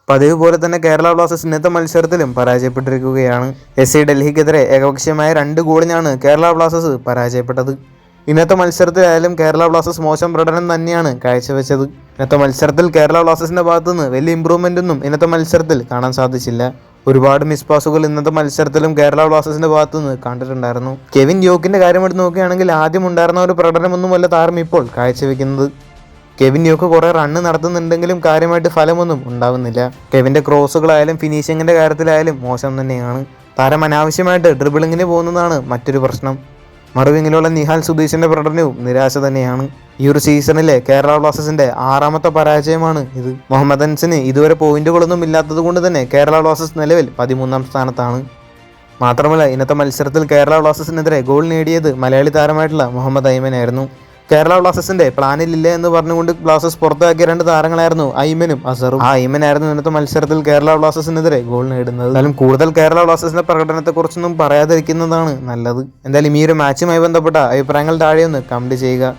പതിവ് പോലെ തന്നെ കേരള ബ്ലാസ്റ്റേഴ്സ് ഇന്നത്തെ മത്സരത്തിലും പരാജയപ്പെട്ടിരിക്കുകയാണ്. SC ഡൽഹിക്കെതിരെ ഏകപക്ഷീയമായ 2 ഗോളിനാണ് കേരള ബ്ലാസ്റ്റേഴ്സ് പരാജയപ്പെട്ടത്. ഇന്നത്തെ മത്സരത്തിലായാലും കേരള ബ്ലാസ്റ്റേഴ്സ് മോശം പ്രകടനം തന്നെയാണ് കാഴ്ചവെച്ചത്. ഇന്നത്തെ മത്സരത്തിൽ കേരള ബ്ലാസ്റ്റേഴ്സിന്റെ ഭാഗത്തുനിന്ന് വലിയ ഇമ്പ്രൂവ്മെന്റ് ഒന്നും ഇന്നത്തെ മത്സരത്തിൽ കാണാൻ സാധിച്ചില്ല. ഒരുപാട് മിസ് പാസുകൾ ഇന്നത്തെ മത്സരത്തിലും കേരള ബ്ലാസ്റ്റേഴ്സിന്റെ ഭാഗത്തുനിന്ന് കണ്ടിട്ടുണ്ടായിരുന്നു. കെവിൻ യോക്കിന്റെ കാര്യം എടുത്ത് നോക്കുകയാണെങ്കിൽ ആദ്യം ഉണ്ടായിരുന്ന ഒരു പ്രകടനമൊന്നുമല്ല താരം ഇപ്പോൾ കാഴ്ചവെക്കുന്നത്. കെവിൻ യോക്ക് കുറേ റണ്ണ് നടത്തുന്നുണ്ടെങ്കിലും കാര്യമായിട്ട് ഫലമൊന്നും ഉണ്ടാവുന്നില്ല. കെവിൻ്റെ ക്രോസുകളായാലും ഫിനിഷിങ്ങിൻ്റെ കാര്യത്തിലായാലും മോശം തന്നെയാണ്. താരം അനാവശ്യമായിട്ട് ഡ്രിബിളിങ്ങിന് പോകുന്നതാണ് മറ്റൊരു പ്രശ്നം. മറുവിങ്ങിലുള്ള നിഹാൽ സുധീഷിൻ്റെ പ്രകടനവും നിരാശ തന്നെയാണ്. ഈ ഒരു സീസണിലെ കേരള ബ്ലാസ്റ്റേഴ്സിൻ്റെ 6ാമത്തെ പരാജയമാണ് ഇത്. മുഹമ്മദ് അൻസിന് ഇതുവരെ പോയിന്റുകളൊന്നും ഇല്ലാത്തത് കൊണ്ട് തന്നെ കേരള ബ്ലാസ്റ്റേഴ്സ് നിലവിൽ 13ാം സ്ഥാനത്താണ്. മാത്രമല്ല ഇന്നത്തെ മത്സരത്തിൽ കേരള ബ്ലാസ്റ്റേഴ്സിനെതിരെ ഗോൾ നേടിയത് മലയാളി താരമായിട്ടുള്ള മുഹമ്മദ് ഐമനായിരുന്നു. കേരള ബ്ലാസ്റ്റേഴ്സിന്റെ പ്ലാനിലില്ല എന്ന് പറഞ്ഞുകൊണ്ട് ബ്ലാസ്റ്റേഴ്സ് പുറത്താക്കിയ 2 താരങ്ങളായിരുന്നു ഐമനും അസറും. ആ ഐമനായിരുന്നു ഇന്നത്തെ മത്സരത്തിൽ കേരള ബ്ലാസ്റ്റേഴ്സിനെതിരെ ഗോൾ നേടുന്നത്. എന്തായാലും കൂടുതൽ കേരള ബ്ലാസ്റ്റേഴ്സിന്റെ പ്രകടനത്തെക്കുറിച്ചൊന്നും പറയാതിരിക്കുന്നതാണ് നല്ലത്. എന്തായാലും ഈ ഒരു മാച്ചുമായി ബന്ധപ്പെട്ട അഭിപ്രായങ്ങൾ താഴെ ഒന്ന് കമന്റ് ചെയ്യുക.